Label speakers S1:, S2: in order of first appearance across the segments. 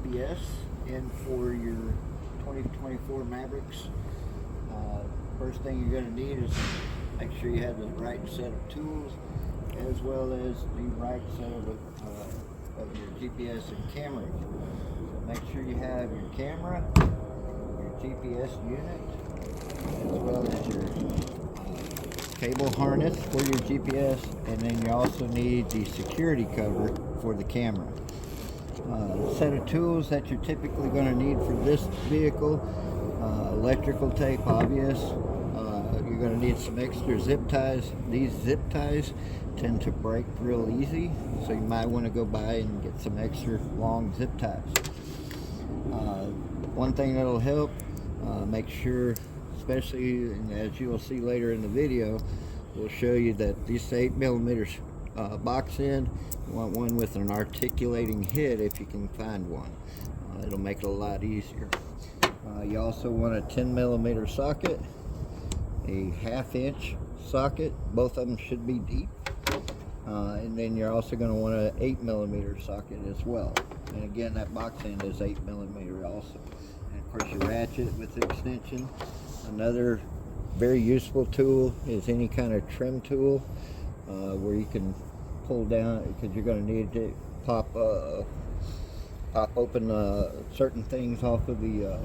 S1: GPS in for your 2024 Mavericks. First thing you're going to need is make sure you have the right set of tools as well as the right set of your GPS and camera. So make sure you have your camera, your GPS unit, as well as your cable harness for your GPS, and then you also need the security cover for the camera. Set of tools that you're typically going to need for this vehicle: electrical tape, obvious. You're going to need some extra zip ties. These zip ties tend to break real easy, so you might want to go buy and get some extra long zip ties. One thing that'll help, make sure, especially as you will see later in the video, we'll show you that this 8mm box end, you want one with an articulating head if you can find one. It'll make it a lot easier. You also want a 10mm socket, a 1/2" socket. Both of them should be deep. And then you're also going to want an 8mm socket as well. And again, that box end is 8mm also. And of course, your ratchet with the extension. Another very useful tool is any kind of trim tool where you can pull down, because you're going to need to pop open certain things off of the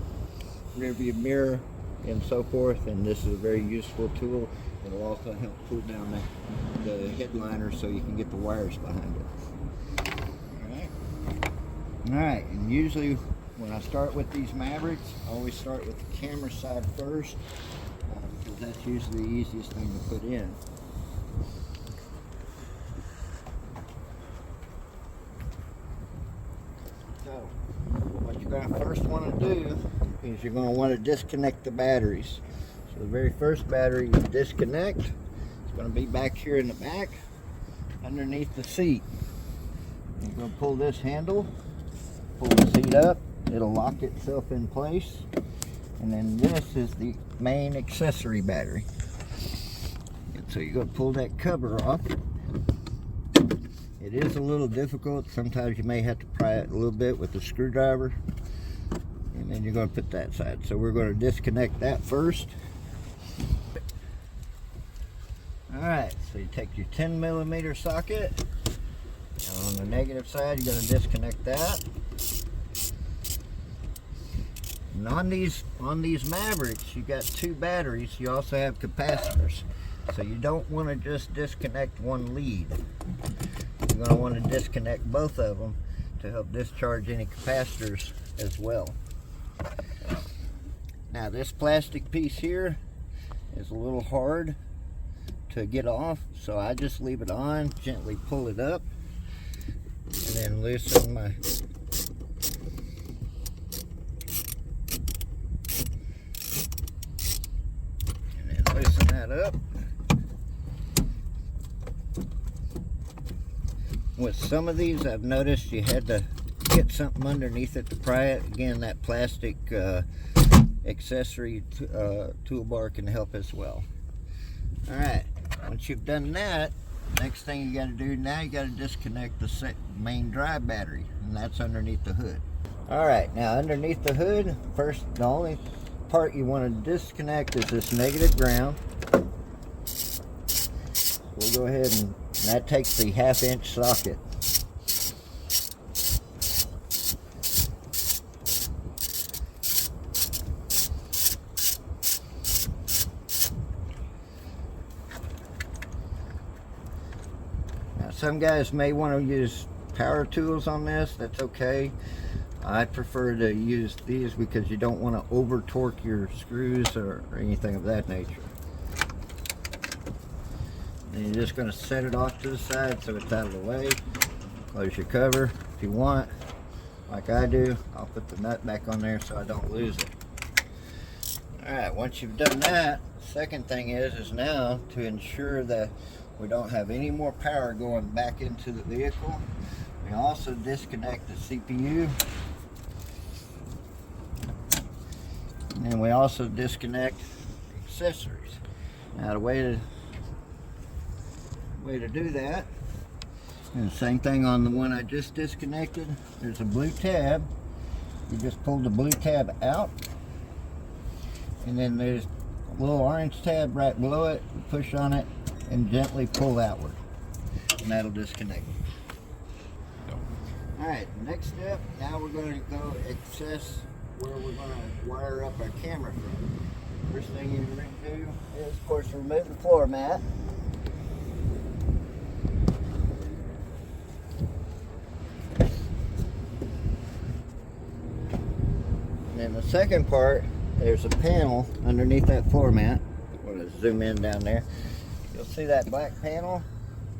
S1: rear view mirror and so forth, and this is a very useful tool. It'll also help pull down the headliner so you can get the wires behind it. Alright, and usually when I start with these Mavericks, I always start with the camera side first, because that's usually the easiest thing to put in. So, what you're going to first want to do is you're going to want to disconnect the batteries. So the very first battery you disconnect is going to be back here in the back underneath the seat. You're going to pull this handle, pull the seat up, it'll lock itself in place, and then this is the main accessory battery. And so you're going to pull that cover off. It is a little difficult. Sometimes you may have to pry it a little bit with a screwdriver. And then you're going to put that side. So we're going to disconnect that first. Alright, so you take your 10mm socket. And on the negative side, you're going to disconnect that. And on these Mavericks, you got two batteries. You also have capacitors. So you don't want to just disconnect one lead. You're going to want to disconnect both of them to help discharge any capacitors as well. Now this plastic piece here is a little hard to get off, so I just leave it on, gently pull it up, and then loosen my that up. With some of these, I've noticed you had to get something underneath it to pry it. Again, that plastic accessory toolbar can help as well. Alright, once you've done that, next thing you got to do now, you got to disconnect the main drive battery, and that's underneath the hood. Alright, now underneath the hood, first, the only part you want to disconnect is this negative ground. We'll go ahead and that takes the 1/2" socket. Now some guys may want to use power tools on this. That's okay. I prefer to use these because you don't want to over torque your screws or anything of that nature. And you're just going to set it off to the side so it's out of the way. Close your cover if you want. Like I do, I'll put the nut back on there so I don't lose it. Alright, once you've done that, the second thing is now to ensure that we don't have any more power going back into the vehicle, we also disconnect the CPU. And then we also disconnect accessories. Now the way to do that, and the same thing on the one I just disconnected, there's a blue tab, you just pull the blue tab out, and then there's a little orange tab right below it. You push on it and gently pull outward, and that'll disconnect. Alright, next step, now we're going to go access where we're going to wire up our camera from. First thing you're going to do is, of course, remove the floor mat. And then the second part, there's a panel underneath that floor mat. I'm going to zoom in down there. You'll see that black panel.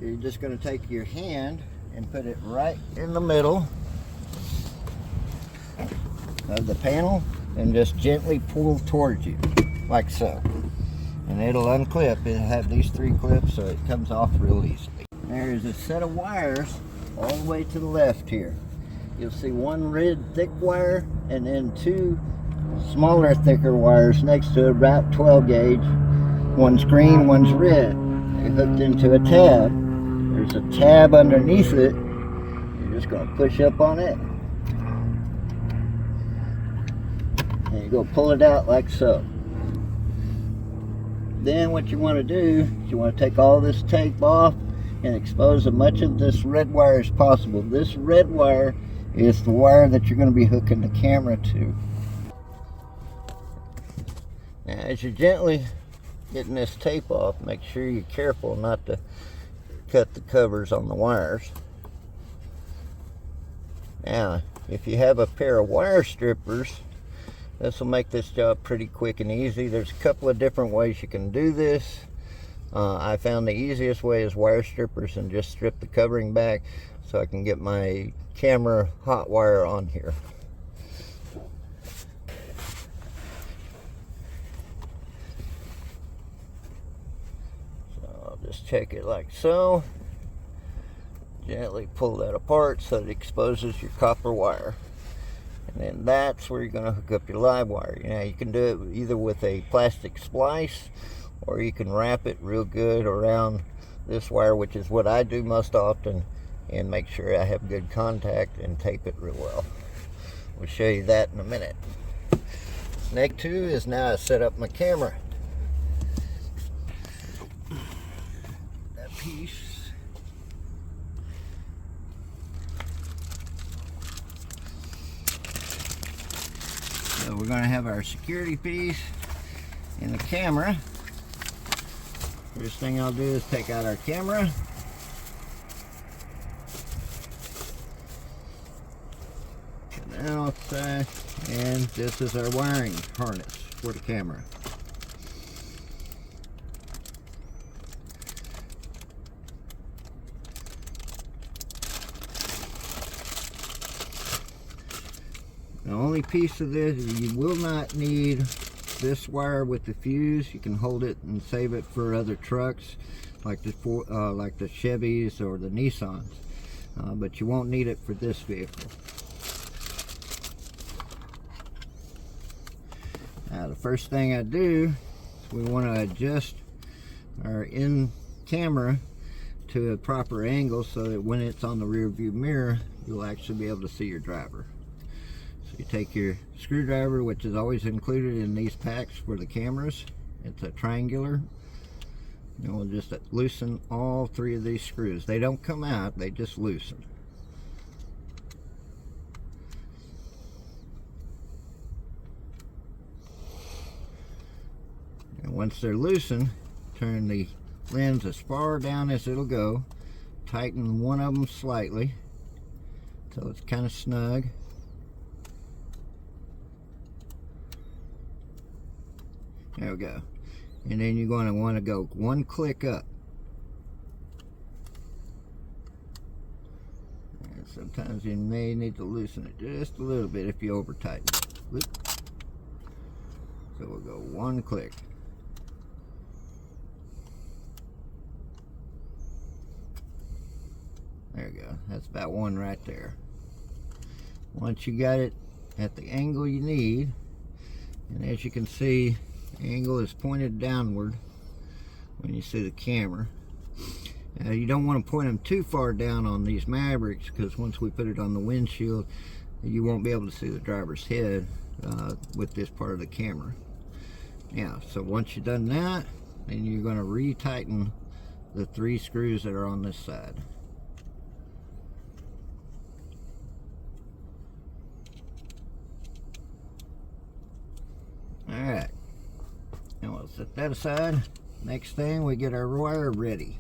S1: You're just going to take your hand and put it right in the middle of the panel and just gently pull towards you, like so. And it'll unclip. It'll have these 3 clips, so it comes off real easily. There's a set of wires all the way to the left here. You'll see 1 red thick wire and then 2 smaller, thicker wires next to it, about 12 gauge. One's green, one's red. They're hooked into a tab. There's a tab underneath it. You're just going to push up on it. And you go pull it out like so. Then what you want to do is you want to take all this tape off and expose as much of this red wire as possible. This red wire is the wire that you're going to be hooking the camera to. Now as you're gently getting this tape off, make sure you're careful not to cut the covers on the wires. Now, if you have a pair of wire strippers, this will make this job pretty quick and easy. There's a couple of different ways you can do this. I found the easiest way is wire strippers and just strip the covering back so I can get my camera hot wire on here. Just check it like so. Gently pull that apart so it exposes your copper wire. And then that's where you're going to hook up your live wire. Now you can do it either with a plastic splice, or you can wrap it real good around this wire, which is what I do most often, and make sure I have good contact and tape it real well. We'll show you that in a minute. Next two is now I set up my camera. Piece. So we're going to have our security piece in the camera. First thing I'll do is take out our camera. Put that outside, and this is our wiring harness for the camera. The only piece of this, you will not need this wire with the fuse. You can hold it and save it for other trucks like the Chevys or the Nissans, but you won't need it for this vehicle. Now the first thing I do is we want to adjust our in camera to a proper angle so that when it's on the rear view mirror, you'll actually be able to see your driver. You take your screwdriver, which is always included in these packs for the cameras. It's a triangular. And we'll just loosen all 3 of these screws. They don't come out, they just loosen. And once they're loosened, turn the lens as far down as it'll go. Tighten one of them slightly so it's kind of snug. There we go. And then you're going to want to go 1 click up. And sometimes you may need to loosen it just a little bit if you over tighten it. So we'll go 1 click. There we go. That's about 1 right there. Once you got it at the angle you need, and as you can see, the angle is pointed downward when you see the camera. You don't want to point them too far down on these Mavericks, because once we put it on the windshield, you won't be able to see the driver's head with this part of the camera. Yeah, so once you've done that, then you're going to retighten the 3 screws that are on this side. Alright, and we'll set that aside. Next thing, we get our wire ready.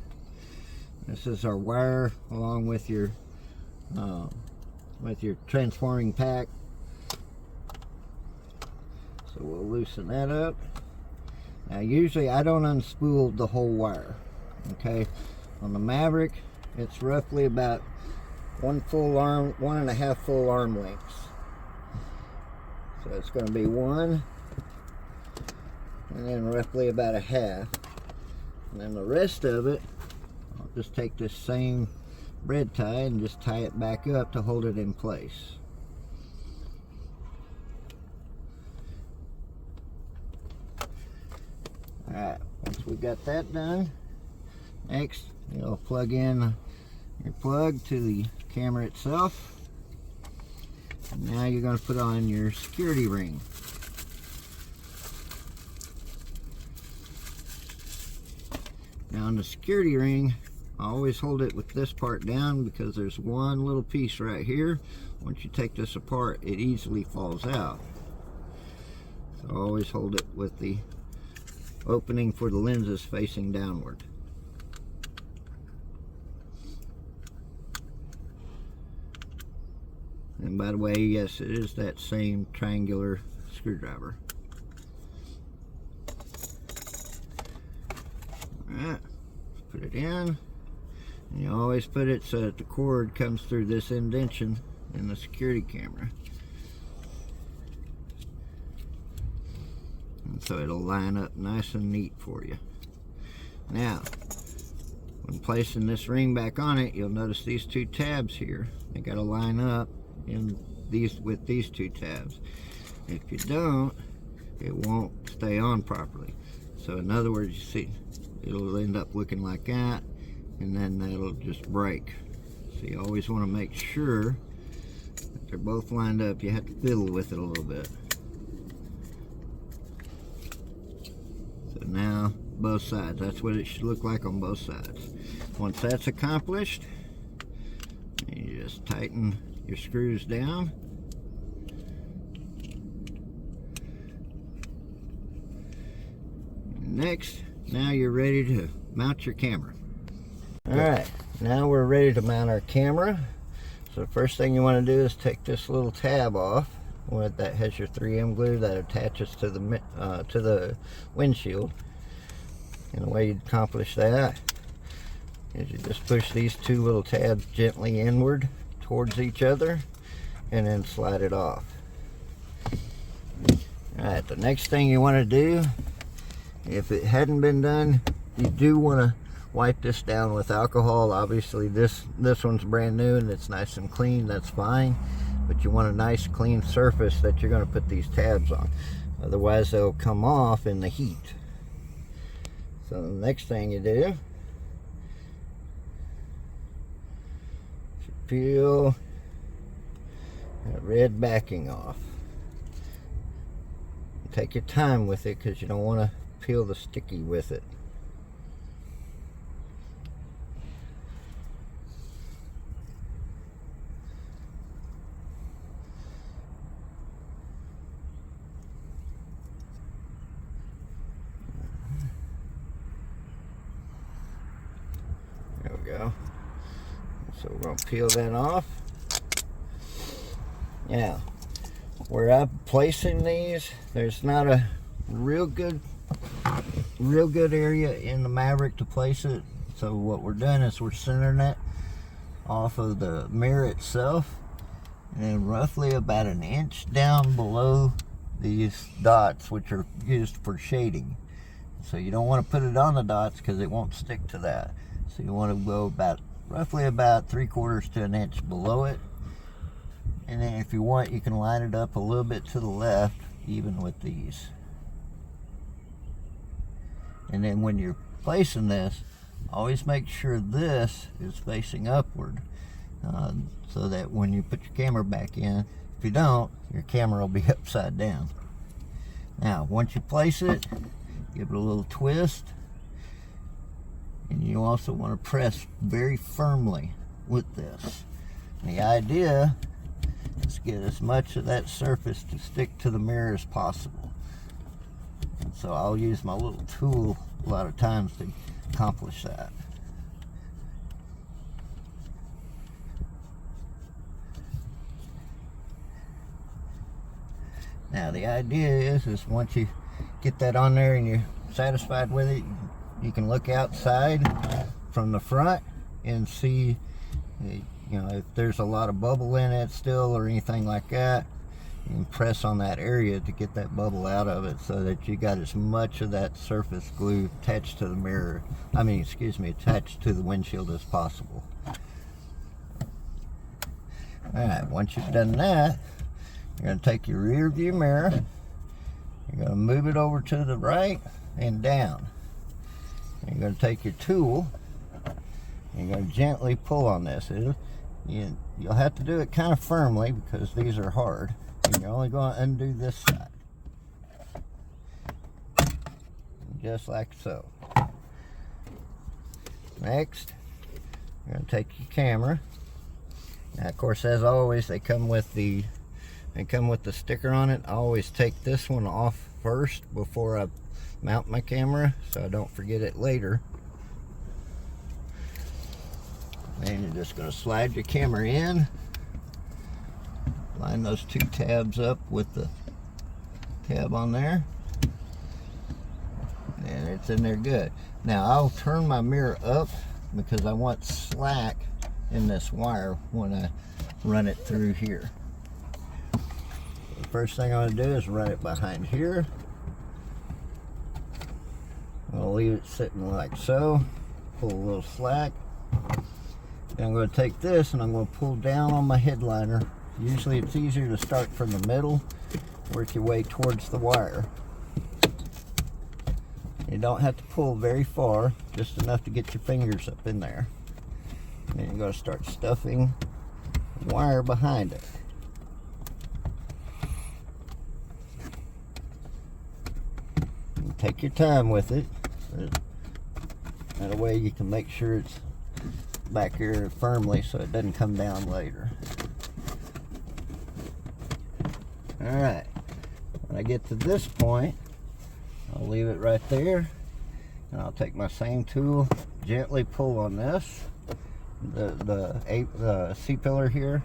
S1: This is our wire along with your transforming pack. So we'll loosen that up. Now usually I don't unspool the whole wire. Okay, on the Maverick it's roughly about 1.5 full arm lengths. So it's going to be 1, and then roughly about a half, and then the rest of it, I'll just take this same bread tie and just tie it back up to hold it in place. Alright, once we got that done, next you'll plug in your plug to the camera itself. And now you're going to put on your security ring. Now on the security ring, I always hold it with this part down because there's one little piece right here. Once you take this apart, it easily falls out. So I always hold it with the opening for the lenses facing downward. And by the way, yes, it is that same triangular screwdriver. Alright, put it in. And you always put it so that the cord comes through this indentation in the security camera. And so it'll line up nice and neat for you. Now, when placing this ring back on it, you'll notice these 2 tabs here. They got to line up with these 2 tabs. If you don't, it won't stay on properly. So in other words, you see, it'll end up looking like that, and then that'll just break. So you always want to make sure that they're both lined up. You have to fiddle with it a little bit. So now both sides, that's what it should look like on both sides. Once that's accomplished, you just tighten your screws down. Next, now you're ready to mount your camera. Alright, now we're ready to mount our camera. So the first thing you want to do is take this little tab off that has your 3M glue that attaches to the windshield. And the way you accomplish that is you just push these 2 little tabs gently inward towards each other and then slide it off. Alright, the next thing you want to do, if it hadn't been done, you do want to wipe this down with alcohol. Obviously this one's brand new and it's nice and clean, that's fine, but you want a nice clean surface that you're going to put these tabs on, otherwise they'll come off in the heat. So the next thing you do, peel that red backing off. Take your time with it because you don't want to peel the sticky with it. There we go. So we're going to peel that off. Now, where I'm placing these, there's not a real good area in the Maverick to place it. So what we're doing is we're centering it off of the mirror itself, and then roughly about an inch down below these dots, which are used for shading. So you don't want to put it on the dots because it won't stick to that. So you want to go roughly about 3/4 to an inch below it. And then if you want, you can line it up a little bit to the left, even with these. And then when you're placing this, always make sure this is facing upward, so that when you put your camera back in, If you don't, your camera will be upside down. Now, once you place it, give it a little twist. And you also want to press very firmly with this. And the idea is to get as much of that surface to stick to the mirror as possible. And so I'll use my little tool a lot of times to accomplish that. Now the idea is once you get that on there and you're satisfied with it, you can look outside from the front and see, you know, if there's a lot of bubble in it still or anything like that. You can press on that area to get that bubble out of it so that you got as much of that surface glue attached to the mirror, attached to the windshield as possible. Alright, once you've done that, you're going to take your rear view mirror, you're going to move it over to the right and down. You're going to take your tool, and you're going to gently pull on this. You'll have to do it kind of firmly because these are hard. And you're only going to undo this side. Just like so. Next, you're going to take your camera. Now, of course, as always, they come with the sticker on it. I always take this one off first before I mount my camera so I don't forget it later. And you're just going to slide your camera in, line those two tabs up with the tab on there, and it's in there good. Now I'll turn my mirror up because I want slack in this wire when I run it through here. The first thing I'm going to do is run it behind here. I'll leave it sitting like so, pull a little slack. Then I'm going to take this and I'm going to pull down on my headliner. Usually it's easier to start from the middle, work your way towards the wire. You don't have to pull very far, just enough to get your fingers up in there. And then you're going to start stuffing the wire behind it. And take your time with it. That way you can make sure it's back here firmly so it doesn't come down later. Alright, when I get to this point, I'll leave it right there, and I'll take my same tool, gently pull on this, the C-pillar here,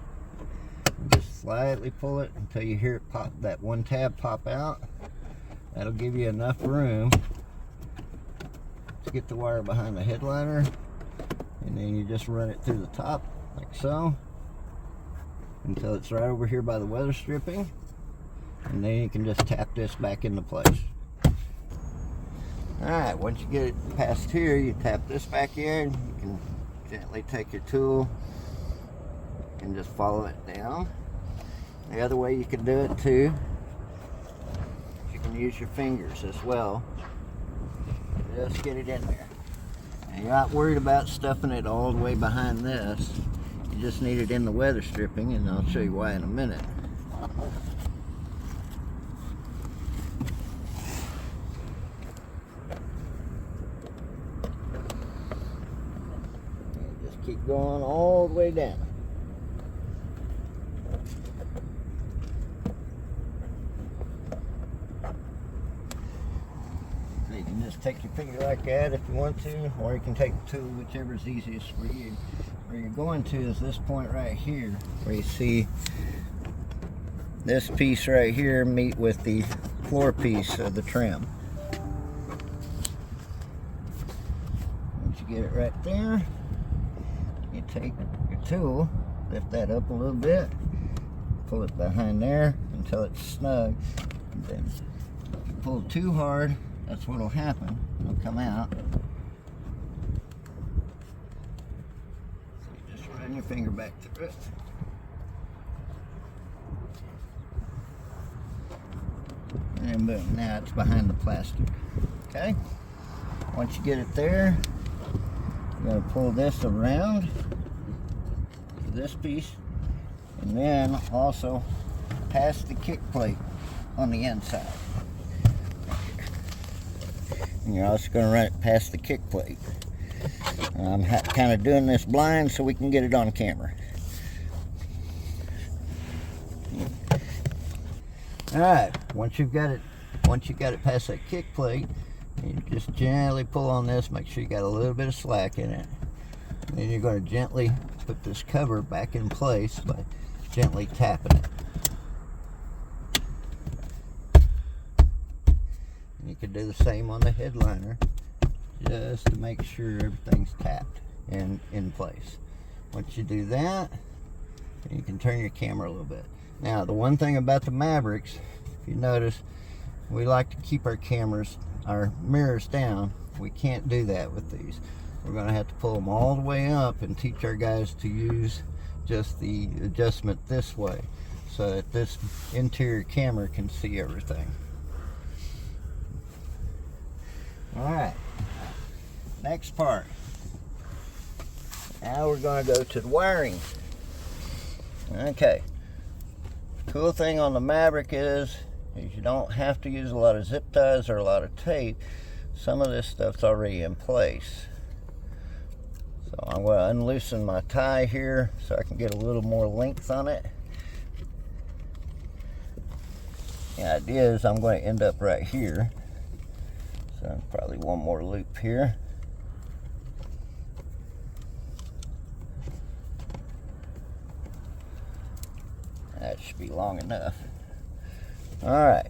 S1: and just slightly pull it until you hear it pop, that one tab pop out. That'll give you enough room to get the wire behind the headliner, and then you just run it through the top like so until it's right over here by the weather stripping, and then you can just tap this back into place. Alright, once you get it past here, you tap this back in. You can gently take your tool and just follow it down. The other way you can do it too, you can use your fingers as well. Just get it in there. And you're not worried about stuffing it all the way behind this. You just need it in the weather stripping, and I'll show you why in a minute. And just keep going all the way down. You can just take your finger like that if you want to, or you can take the tool, whichever is easiest for you. Where you're going to is this point right here, where you see this piece right here meet with the floor piece of the trim. Once you get it right there, you take your tool, lift that up a little bit, pull it behind there until it's snug, and then if you pull too hard, that's what will happen. It'll come out. So you just run your finger back through it. And boom, now it's behind the plastic. Okay? Once you get it there, you're going to pull this around to this piece. And then also past the kick plate on the inside. And you're also going to run it past the kick plate. I'm kind of doing this blind so we can get it on camera. Alright, once you've got it past that kick plate, you just gently pull on this, make sure you got a little bit of slack in it. And then you're going to gently put this cover back in place by gently tapping it. And you can do the same on the headliner, just to make sure everything's tapped and in place. Once you do that, you can turn your camera a little bit. Now, the one thing about the Mavericks, if you notice, we like to keep our mirrors down. We can't do that with these. We're going to have to pull them all the way up and teach our guys to use just the adjustment this way, so that this interior camera can see everything. Alright, next part. Now we're going to go to the wiring. Okay. Cool thing on the Maverick is you don't have to use a lot of zip ties or a lot of tape. Some of this stuff's already in place. So I'm going to unloosen my tie here so I can get a little more length on it. The idea is I'm going to end up right here. So probably one more loop here. That should be long enough. Alright.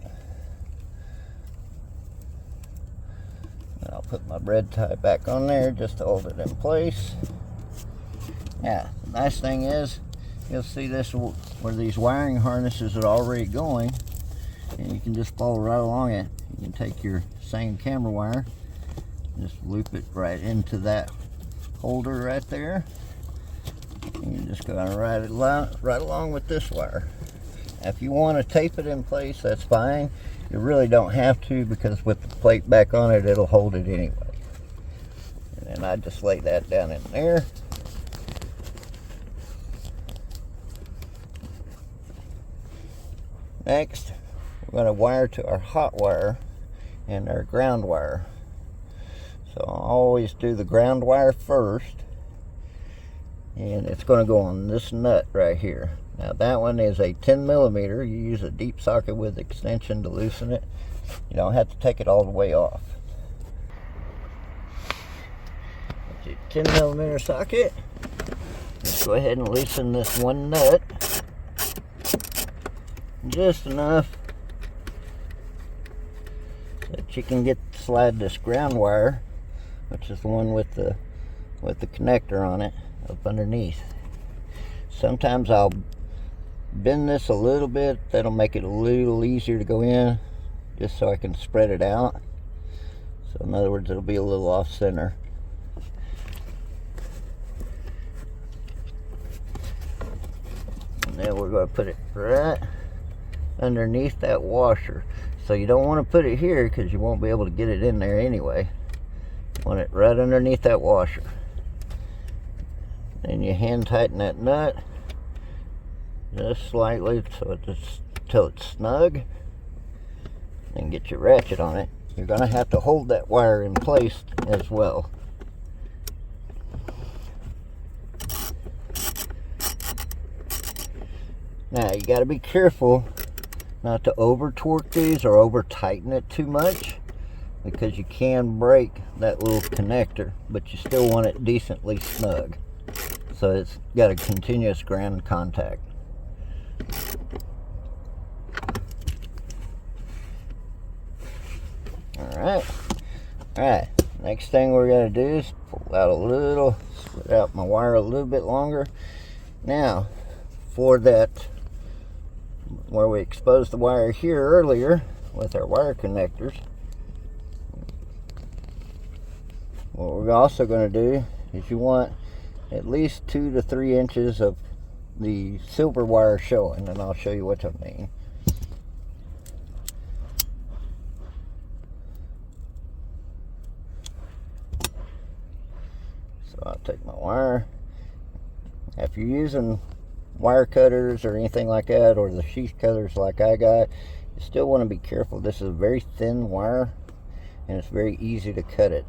S1: I'll put my bread tie back on there just to hold it in place. Now, the nice thing is, you'll see this where these wiring harnesses are already going, and you can just follow right along it. You can take your same camera wire, just loop it right into that holder right there. And you just go right along with this wire. Now, if you want to tape it in place, that's fine. You really don't have to, because with the plate back on it, it'll hold it anyway. And then I just lay that down in there. Next, we're going to wire to our hot wire and our ground wire. So I'll always do the ground wire first, and it's going to go on this nut right here. Now that one is a 10 millimeter. You use a deep socket with extension to loosen it. You don't have to take it all the way off. With your 10 millimeter socket, just go ahead and loosen this one nut just enough that you can slide this ground wire, which is the one with the connector on it, up underneath. Sometimes I'll bend this a little bit. That'll make it a little easier to go in, just so I can spread it out. So in other words, it'll be a little off center. And then we're going to put it right underneath that washer. So you don't want to put it here, because you won't be able to get it in there anyway. You want it right underneath that washer. Then you hand tighten that nut just slightly till it's snug. Then get your ratchet on it. You're going to have to hold that wire in place as well. Now you got to be careful not to over torque these or over tighten it too much, because you can break that little connector, but you still want it decently snug, so it's got a continuous ground contact. Alright, next thing we're going to do is pull out split out my wire a little bit longer. Now, for that, where we exposed the wire here earlier with our wire connectors, what we're also going to do is you want at least 2 to 3 inches of the silver wire showing, and I'll show you what I mean. So I'll take my wire. If you're using
S2: wire cutters or anything like that, or the sheath cutters like I got, you still want to be careful. This is a very thin wire and it's very easy to cut it.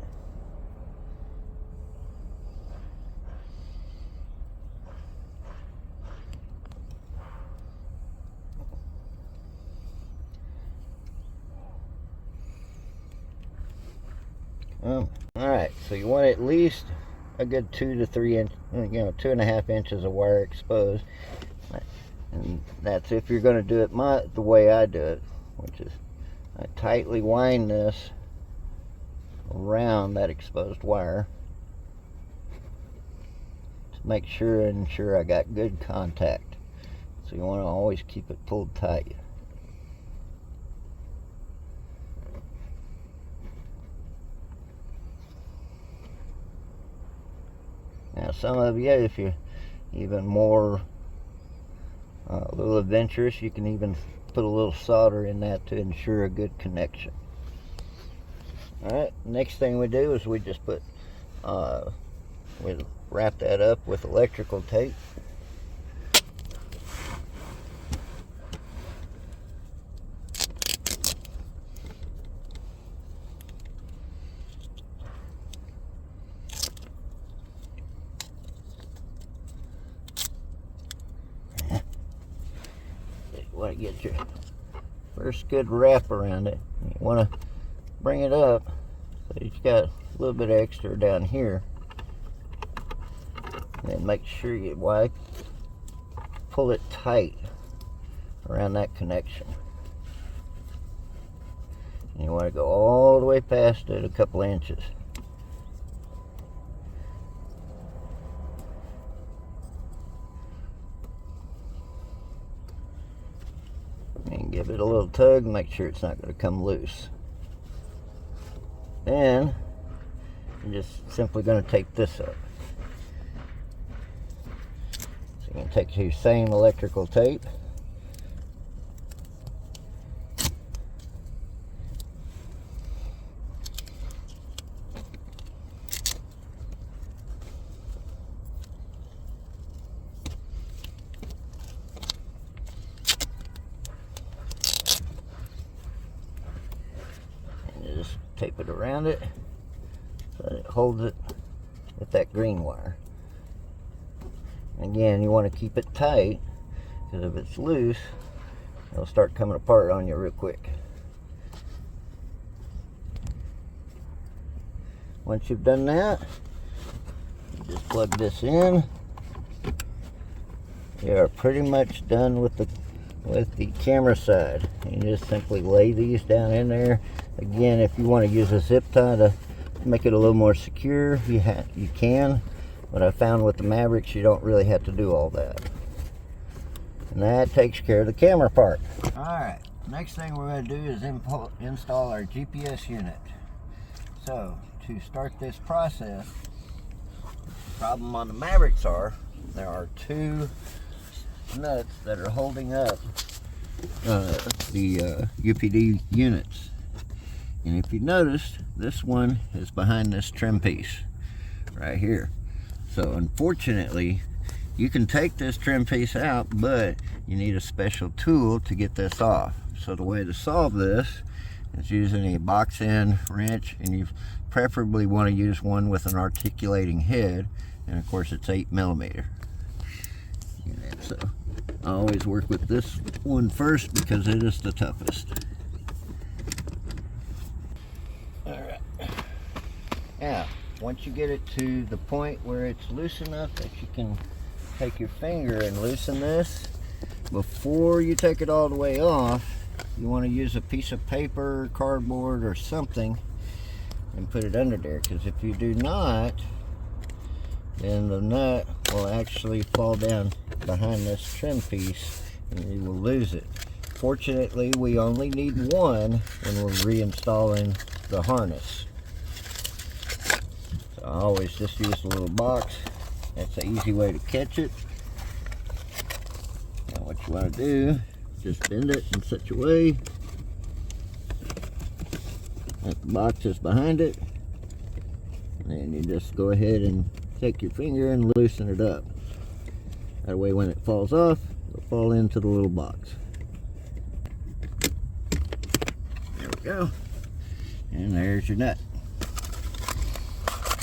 S2: Alright, so you want at least a good 2 to 3 inch, 2.5 inches of wire exposed. And that's if you're going to do it the way I do it, which is I tightly wind this around that exposed wire to make sure and ensure I got good contact. So you want to always keep it pulled tight. Now some of you, if you're even more a little adventurous, you can even put a little solder in that to ensure a good connection. Alright, next thing we do is we just we wrap that up with electrical tape. You want to get your first good wrap around it. You want to bring it up so you've got a little bit extra down here, and then make sure you pull it tight around that connection. And you want to go all the way past it a couple inches. And give it a little tug and make sure it's not going to come loose. Then you're just simply going to take this up. So you're going to take your same electrical tape, just tape it around it so that it holds it with that green wire. Again, you want to keep it tight, because if it's loose, it'll start coming apart on you real quick. Once you've done that, you just plug this in. You are pretty much done with the camera side. You just simply lay these down in there. Again, if you want to use a zip tie to make it a little more secure, you can. But I found with the Mavericks, you don't really have to do all that. And that takes care of the camera part. Alright, next thing we're going to do is install our GPS unit. So, to start this process, the problem on the Mavericks there are two nuts that are holding up the UPD units. And if you noticed, this one is behind this trim piece right here. So unfortunately, you can take this trim piece out, but you need a special tool to get this off. So the way to solve this is using a box end wrench, and you preferably want to use one with an articulating head, and of course it's 8mm. And so I always work with this one first because it is the toughest. Alright. Now, once you get it to the point where it's loose enough that you can take your finger and loosen this, before you take it all the way off, you want to use a piece of paper, cardboard, or something and put it under there, because if you do not, then the nut will actually fall down behind this trim piece and you will lose it. Fortunately, we only need one when we're reinstalling the harness. So I always just use a little box. That's an easy way to catch it. Now what you want to do, just bend it in such a way that the box is behind it. And then you just go ahead and take your finger and loosen it up. That way when it falls off, it'll fall into the little box. There we go. And there's your nut.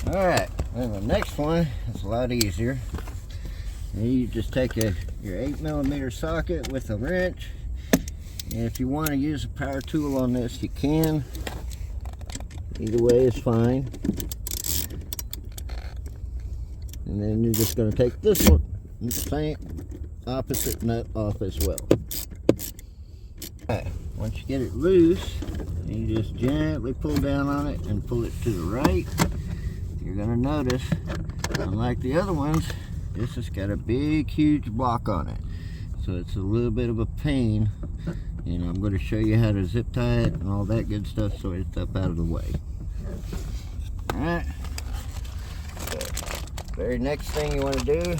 S2: Alright, then the next one is a lot easier. You just take your 8mm socket with a wrench. And if you want to use a power tool on this, you can. Either way is fine. And then you're just going to take this one, the same opposite nut off as well. Alright, once you get it loose, you just gently pull down on it and pull it to the right. You're going to notice, unlike the other ones, this has got a big, huge block on it. So it's a little bit of a pain. And I'm going to show you how to zip tie it and all that good stuff so it's up out of the way. Alright. So, very next thing you want to do is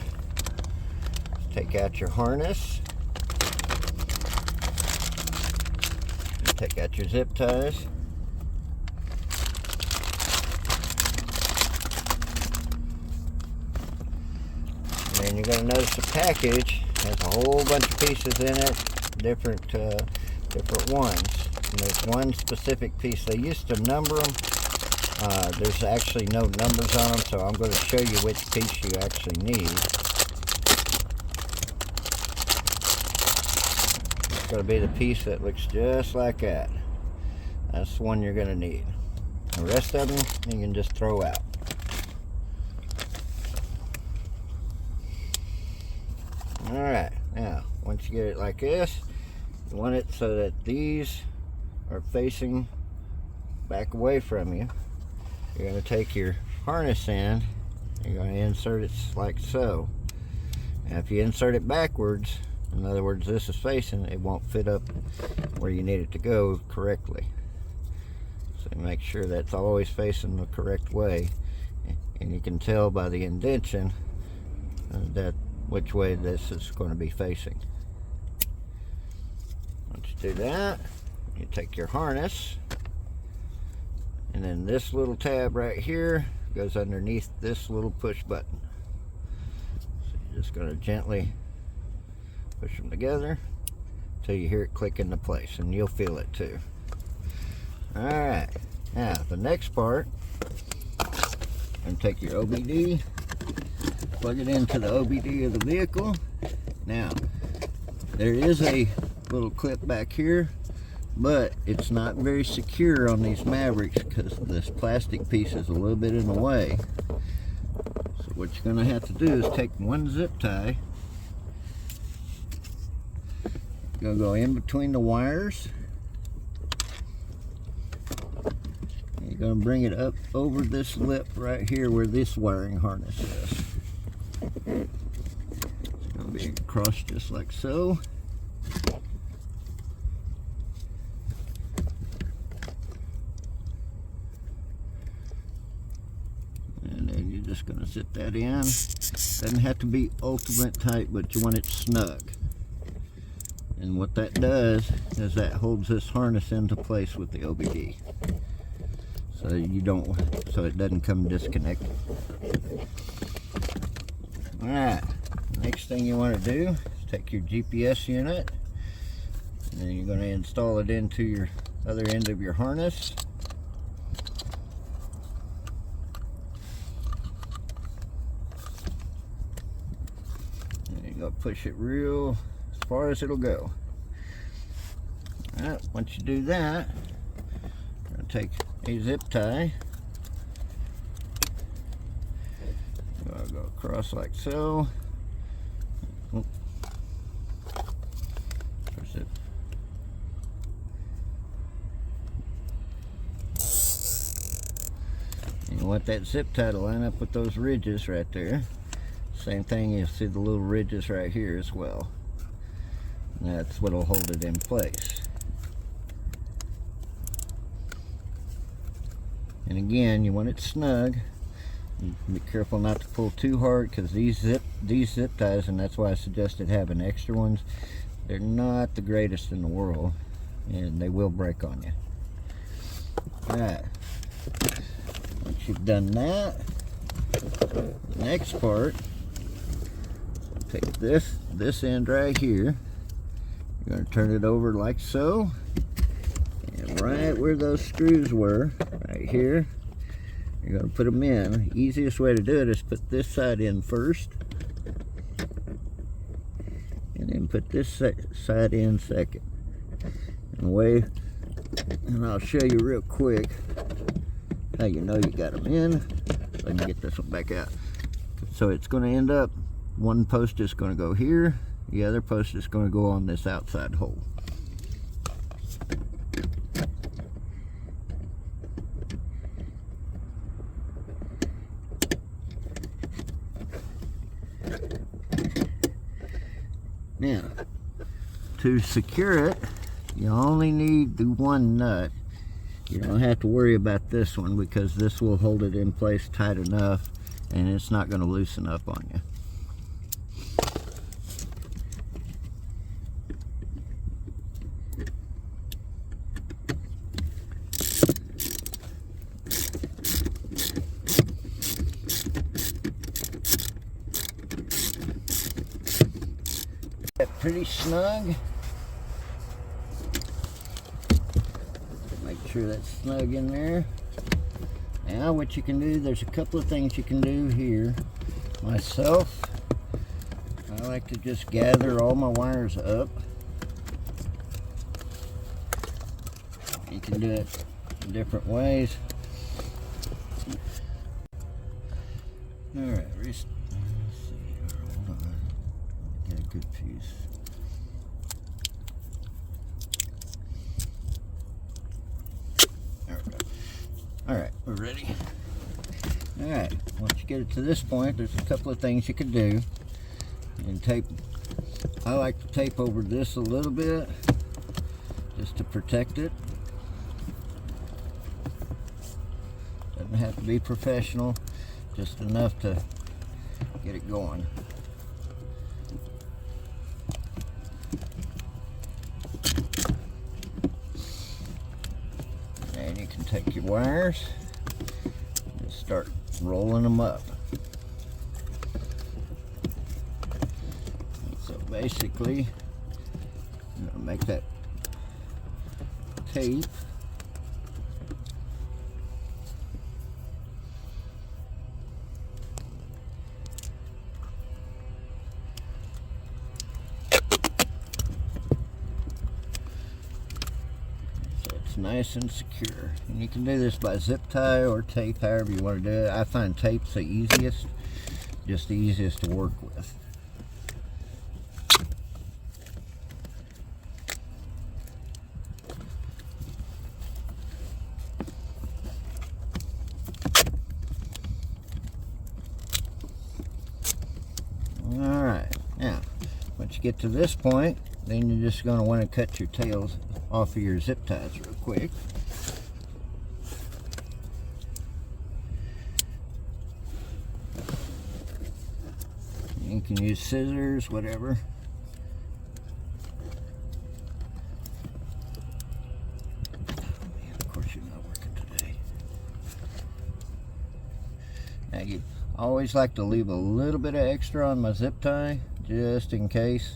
S2: take out your harness. And take out your zip ties. And you're going to notice the package has a whole bunch of pieces in it, different ones. And there's one specific piece. They used to number them. There's actually no numbers on them, so I'm going to show you which piece you actually need. It's going to be the piece that looks just like that. That's the one you're going to need. The rest of them you can just throw out. Alright, now once you get it like this, you want it so that these are facing back away from you. You're going to take your harness in, you're going to insert it like so. Now if you insert it backwards, in other words this is facing, it won't fit up where you need it to go correctly. So make sure that's always facing the correct way, and you can tell by the indentation that which way this is going to be facing. Once you do that, you take your harness, and then this little tab right here goes underneath this little push button. So you're just going to gently push them together until you hear it click into place, and you'll feel it too. Alright, now the next part, and take your OBD, plug it into the OBD of the vehicle. Now, there is a little clip back here, but it's not very secure on these Mavericks because this plastic piece is a little bit in the way. So what you're going to have to do is take one zip tie. You're going to go in between the wires. You're going to bring it up over this lip right here where this wiring harness is. It's going to be across just like so. And then you're just going to sit that in. Doesn't have to be ultimate tight, but you want it snug. And what that does is that holds this harness into place with the OBD. So it doesn't come disconnected. Alright, next thing you want to do is take your GPS unit, and then you're going to install it into your other end of your harness. And you're going to push it real as far as it'll go. Alright, once you do that, you're going to take a zip tie. I'll go across like so. Oh. Push it. You want that zip tie to line up with those ridges right there. Same thing, you'll see the little ridges right here as well. And that's what will hold it in place. And again, you want it snug. Be careful not to pull too hard because these zip ties, and that's why I suggested having extra ones, they're not the greatest in the world, and they will break on you. Alright, once you've done that, the next part, take this end right here. You're going to turn it over like so. And right where those screws were, right here, you're going to put them in. The easiest way to do it is put this side in first. And then put this side in second. And I'll show you real quick how you know you got them in. Let me get this one back out. So it's going to end up, one post is going to go here, the other post is going to go on this outside hole. Now, to secure it, you only need the one nut. You don't have to worry about this one because this will hold it in place tight enough and it's not going to loosen up on you. Pretty snug. Make sure that's snug in there. Now what you can do, there's a couple of things you can do here. Myself, I like to just gather all my wires up. You can do it in different ways. Alright, let's see here, hold on. Get a good piece. Alright, we're ready. Alright, once you get it to this point, there's a couple of things you can do. And tape, I like to tape over this a little bit, just to protect it. Doesn't have to be professional, just enough to get it going. And you can take your wires and start rolling them up. So basically, I'm going to make that tape. Nice and secure, and you can do this by zip tie or tape, however you want to do it. I find tape's the easiest, just the easiest to work with. All right, now once you get to this point, then you're just going to want to cut your tails off of your zip ties real quick. You can use scissors, whatever. Of course, you're not working today. Now, you always like to leave a little bit of extra on my zip tie, just in case.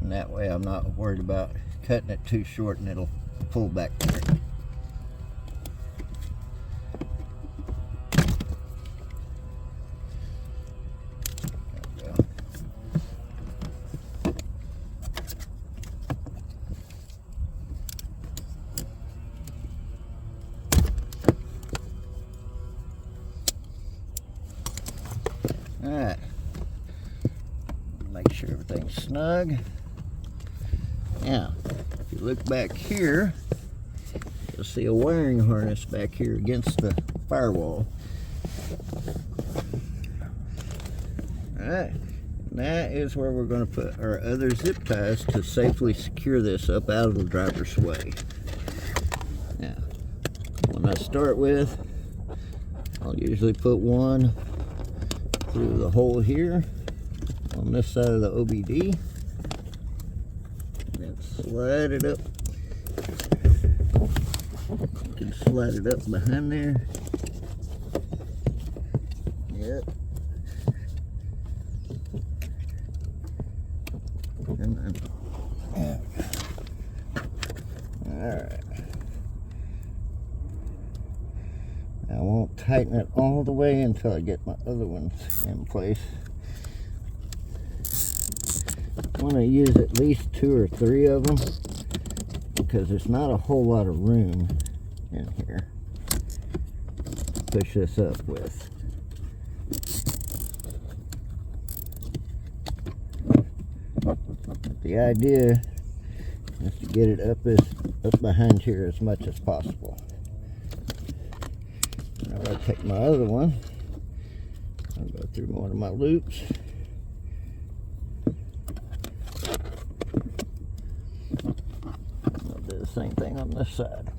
S2: And that way I'm not worried about cutting it too short and it'll pull back there. Alright, make sure everything's snug. Now, if you look back here, you'll see a wiring harness back here against the firewall. Alright, that is where we're going to put our other zip ties to safely secure this up out of the driver's way. Now, when I start with, I'll usually put one through the hole here on this side of the OBD. And slide it up. You can slide it up behind there. Yep. tighten it all the way until I get my other ones in place. I want to use at least 2 or 3 of them because there's not a whole lot of room in here to push this up with. But the idea is to get it up behind here as much as possible. Now I'll take my other one. I'll go through one of my loops. I'll do the same thing on this side.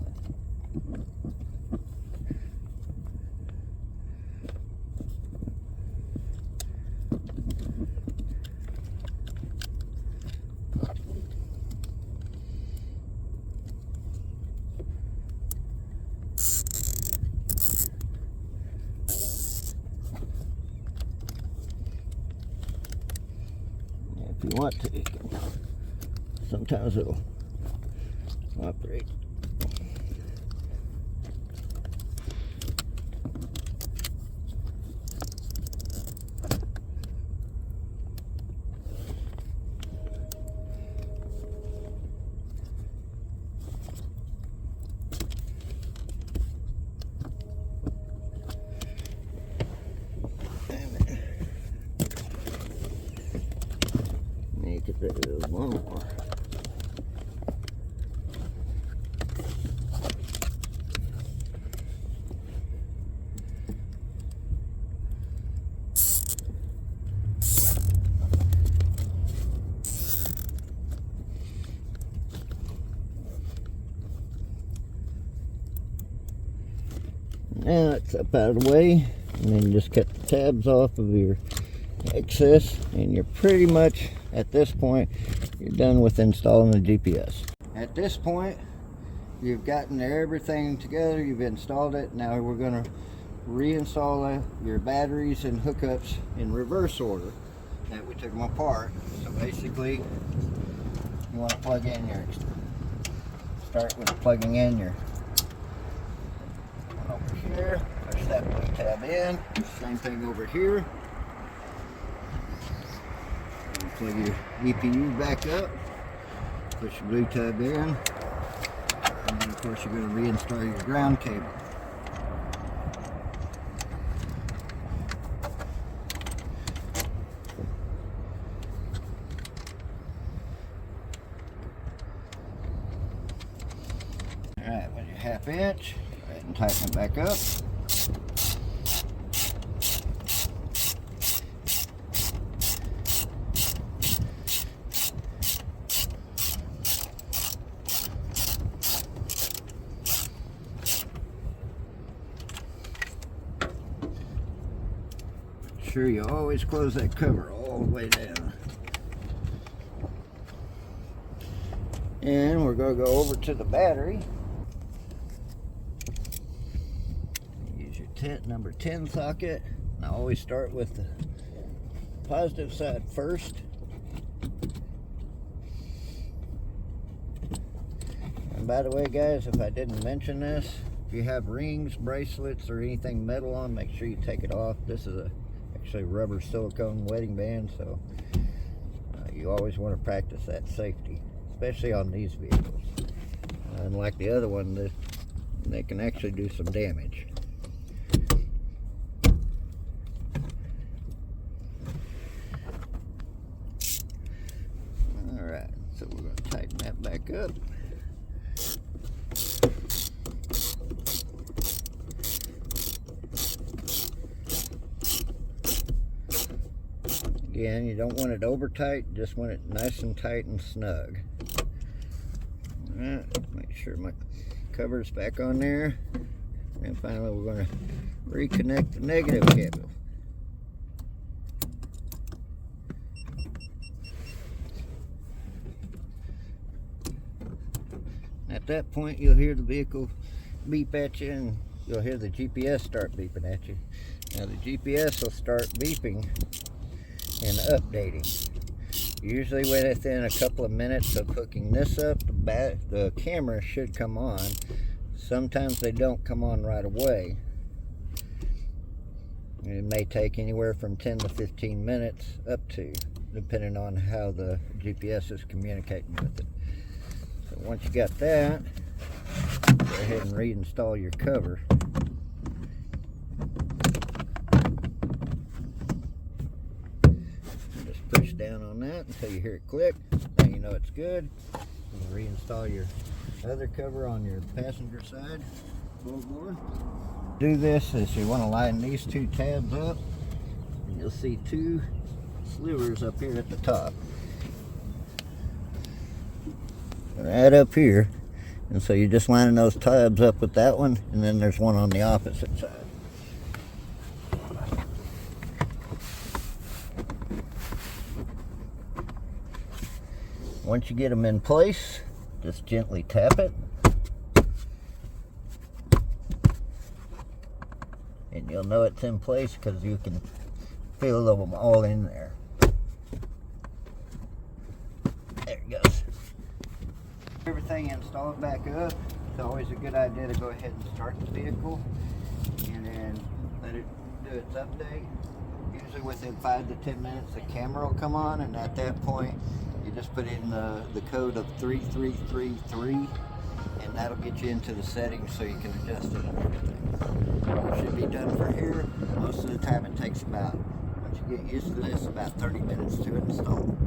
S2: If you want to, you can. Sometimes it'll operate. Make it there, one more. Now it's up out of the way, and then just cut the tabs off of your excess, and you're pretty much, at this point, you're done with installing the GPS. At this point, you've gotten everything together, you've installed it. Now we're going to reinstall your batteries and hookups in reverse order that we took them apart. So basically, you want to plug in start with plugging in your one over here, push that blue tab in, same thing over here. Plug your EPU back up, push your blue tab in, and then of course you're going to reinstall your ground cable. Alright, with your 1/2 inch, go ahead and tighten it back up. Sure you always close that cover all the way down. And we're going to go over to the battery. Use your number 10 socket. I always start with the positive side first. And by the way, guys, if I didn't mention this, if you have rings, bracelets, or anything metal on, make sure you take it off. This is actually rubber silicone wedding band, so you always want to practice that safety, especially on these vehicles. Unlike the other one, they can actually do some damage. Alright, so we're going to tighten that back up. Again, you don't want it over tight, just want it nice and tight and snug. Alright, make sure my cover's back on there. And finally we're going to reconnect the negative cable. At that point you'll hear the vehicle beep at you, and you'll hear the GPS start beeping at you. Now the GPS will start beeping and updating. Usually within a couple of minutes of hooking this up, the camera should come on. Sometimes they don't come on right away. It may take anywhere from 10 to 15 minutes up to, depending on how the GPS is communicating with it. So once you got that, go ahead and reinstall your cover. Just push down on that until you hear it click. Now you know it's good. And reinstall your other cover on your passenger side. Do this is you want to line these two tabs up, and you'll see two slivers up here at the top. Right up here, and so you're just lining those tabs up with that one, and then there's one on the opposite side. Once you get them in place, just gently tap it, and you'll know it's in place because you can feel them all in there. There it goes. Everything installed back up. It's always a good idea to go ahead and start the vehicle and then let it do its update. Usually within 5 to 10 minutes the camera will come on, and at that point you just put in the code of 3333, and that'll get you into the settings so you can adjust it and everything. It should be done for here. Most of the time it takes about, once you get used to this, about 30 minutes to install.